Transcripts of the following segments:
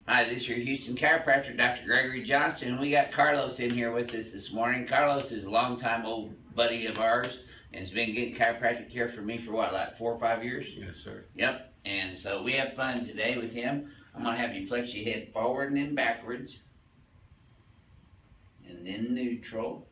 Hi, this is your Houston chiropractor, Dr. Gregory Johnson, and we got Carlos in here with us this morning. Carlos is a longtime old buddy of ours and has been getting chiropractic care for me for what, like 4 or 5 years? Yes, sir. Yep, and so we have fun today with him. I'm going to have you flex your head forward and then backwards, and then neutral.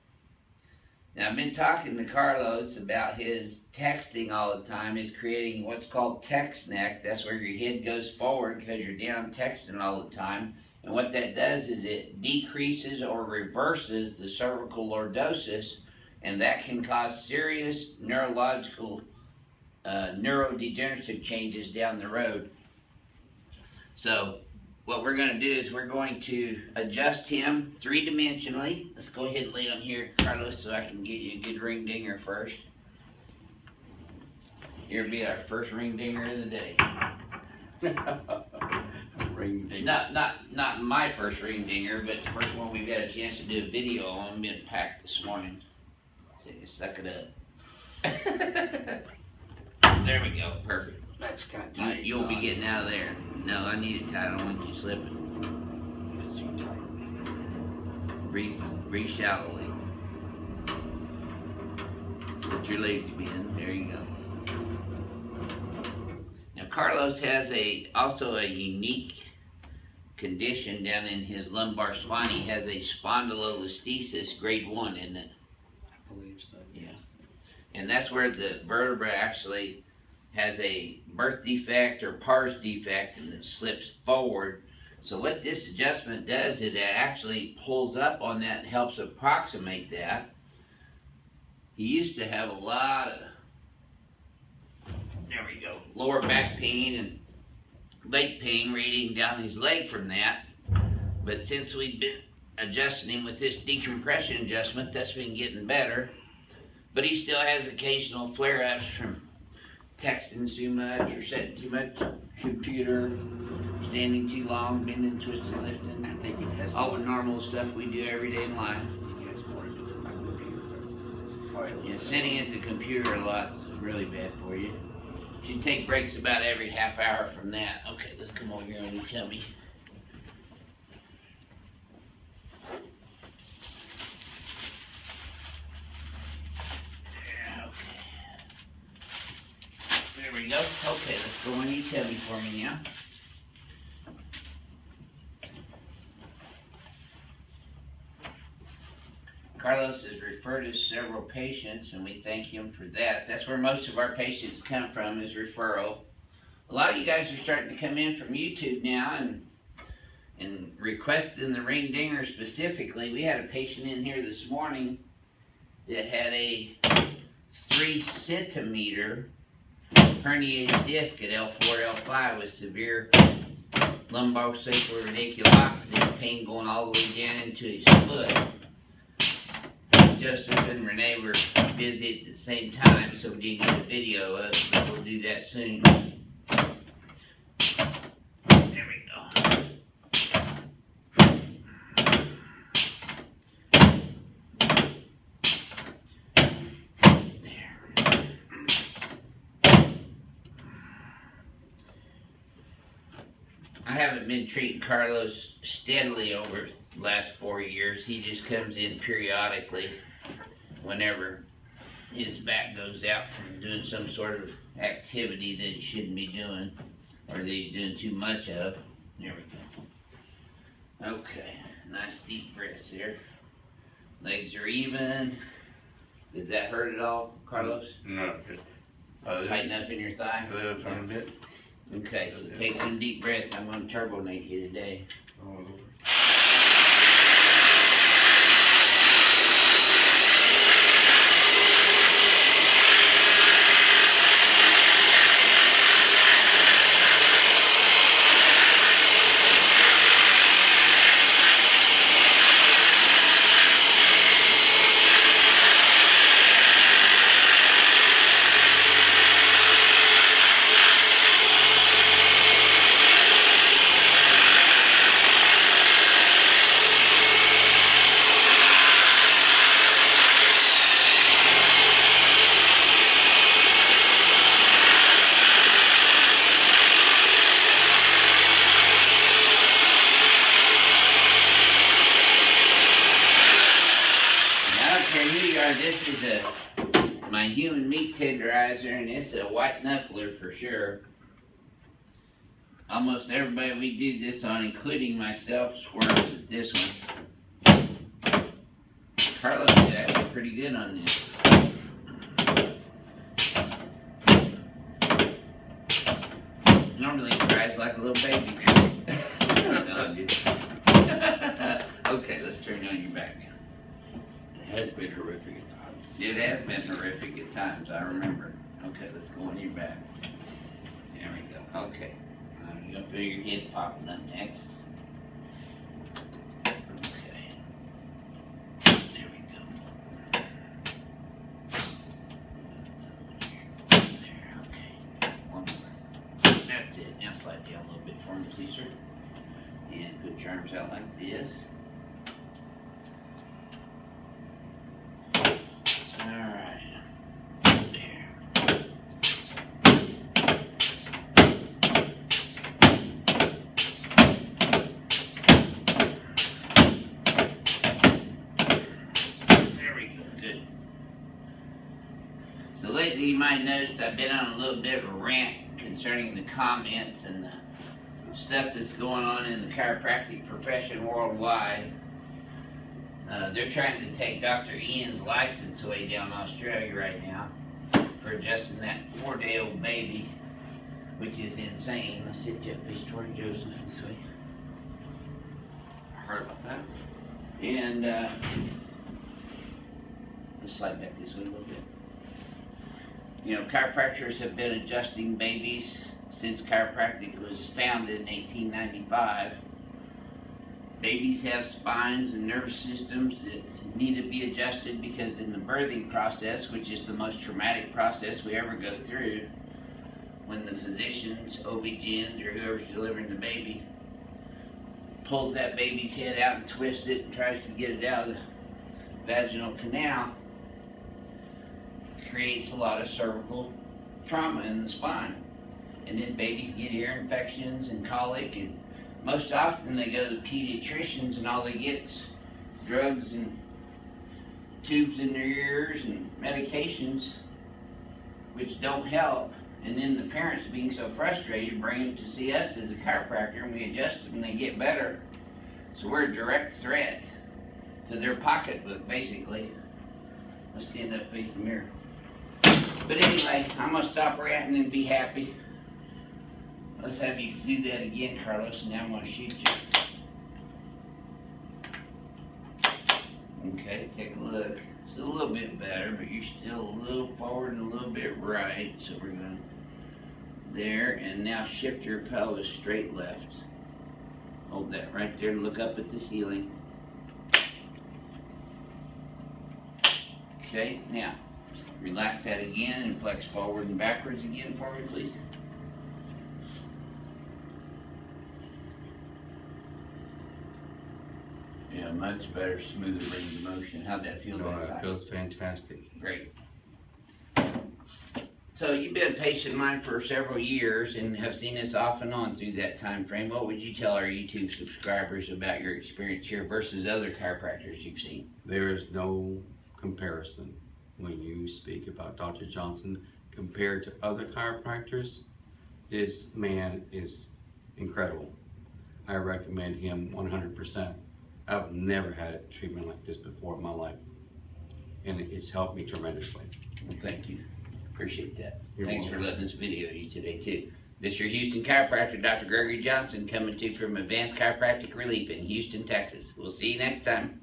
Now, I've been talking to Carlos about his texting all the time, is creating what's called text neck. That's where your head goes forward because you're down texting all the time. And what that does is it decreases or reverses the cervical lordosis, and that can cause serious neurological, neurodegenerative changes down the road. So, what we're going to do is we're going to adjust him three-dimensionally. Let's go ahead and lay on here, Carlos, so I can get you a good ring dinger first. Here'll be our first ring dinger of the day. Ring dinger. Not my first ring dinger, but the first one we've had a chance to do a video on. Been packed this morning. So you suck it up. There we go. Perfect. That's kind of tight. You'll be getting out of there. No, I need it tight. I don't want you slipping. It's too tight. Breathe shallowly. Let your legs bend. There you go. Now, Carlos has also a unique condition down in his lumbar spine. He has a spondylolisthesis grade 1, isn't it? I believe so. Yes. And that's where the vertebra actually has a birth defect or pars defect, and it slips forward. So what this adjustment does is it actually pulls up on that and helps approximate that. He used to have a lot of, there we go, lower back pain and leg pain radiating down his leg from that. But since we've been adjusting him with this decompression adjustment, that's been getting better. But he still has occasional flare-ups from texting too much or setting too much computer, standing too long, bending, twisting, lifting. I think it has all the normal stuff we do every day in life. He has more to do with my computer. Yeah, sitting at the computer a lot is really bad for you. You should take breaks about every half hour from that. Okay, let's come over here and you tell me. There we go. Okay, let's go on. You tell me for me now. Carlos has referred us several patients, and we thank him for that. That's where most of our patients come from, is referral. A lot of you guys are starting to come in from YouTube now and requesting the ring dinger specifically. We had a patient in here this morning that had a 3-centimeter herniated disc at L4, L5 with severe lumbosacral radiculopathy, pain going all the way down into his foot. Joseph and Renee were busy at the same time, so we didn't get a video of it, but we'll do that soon. There we go. I haven't been treating Carlos steadily over the last 4 years. He just comes in periodically whenever his back goes out from doing some sort of activity that he shouldn't be doing or that he's doing too much of. There we go. Okay, nice deep breaths here. Legs are even. Does that hurt at all, Carlos? No. Tighten up in your thigh? A little bit. Okay, so take some deep breaths. I'm going to turbonate you today. Oh, Lord. Alright, this is my human meat tenderizer, and it's a white knuckler for sure. Almost everybody we do this on, including myself, squirms at this one. Carlos is actually pretty good on this. Normally he cries like a little baby. No, I'm just- Okay, let's turn on your back now. It has been horrific at times. It has been horrific at times, I remember. Okay, let's go on your back. There we go. Okay. You're gonna feel your head popping up next. Okay. There we go. There, okay. One more. That's it. Now slide down a little bit for me, please, sir. And put your arms out like this. Alright. There. There we go. Good. So lately you might notice I've been on a little bit of a rant concerning the comments and the stuff that's going on in the chiropractic profession worldwide. They're trying to take Dr. Ian's license away down in Australia right now for adjusting that 4-day-old baby, which is insane. Let's sit you up, face toward Joseph this way. Heard about that? And let's slide back this way a little bit. You know, chiropractors have been adjusting babies since chiropractic was founded in 1895. Babies have spines and nervous systems that need to be adjusted because in the birthing process, which is the most traumatic process we ever go through, when the physicians, OB-GYNs, or whoever's delivering the baby, pulls that baby's head out and twists it and tries to get it out of the vaginal canal, creates a lot of cervical trauma in the spine. And then babies get ear infections and colic, and most often they go to the pediatricians and all they get is drugs and tubes in their ears and medications which don't help. And then the parents, being so frustrated, bring them to see us as a chiropractor, and we adjust them and they get better. So we're a direct threat to their pocketbook, basically. Let's stand up, face the mirror. But anyway, I'm going to stop ranting and be happy. Let's have you do that again, Carlos, and now I'm going to shoot you. Okay, take a look. It's a little bit better, but you're still a little forward and a little bit right. So we're going to, there, and now shift your pelvis straight left. Hold that right there and look up at the ceiling. Okay, now, relax that again and flex forward and backwards again for me, please. Yeah, much better, smoother range of motion. How'd that feel? No, it feels fantastic. Great. So you've been a patient of mine for several years and have seen us off and on through that time frame. What would you tell our YouTube subscribers about your experience here versus other chiropractors you've seen? There is no comparison when you speak about Dr. Johnson compared to other chiropractors. This man is incredible. I recommend him 100%. I've never had a treatment like this before in my life, and it's helped me tremendously. Well, thank you. Appreciate that. You're Thanks welcome. for letting us video you today, too. This is your Houston chiropractor, Dr. Gregory Johnson, coming to you from Advanced Chiropractic Relief in Houston, Texas. We'll see you next time.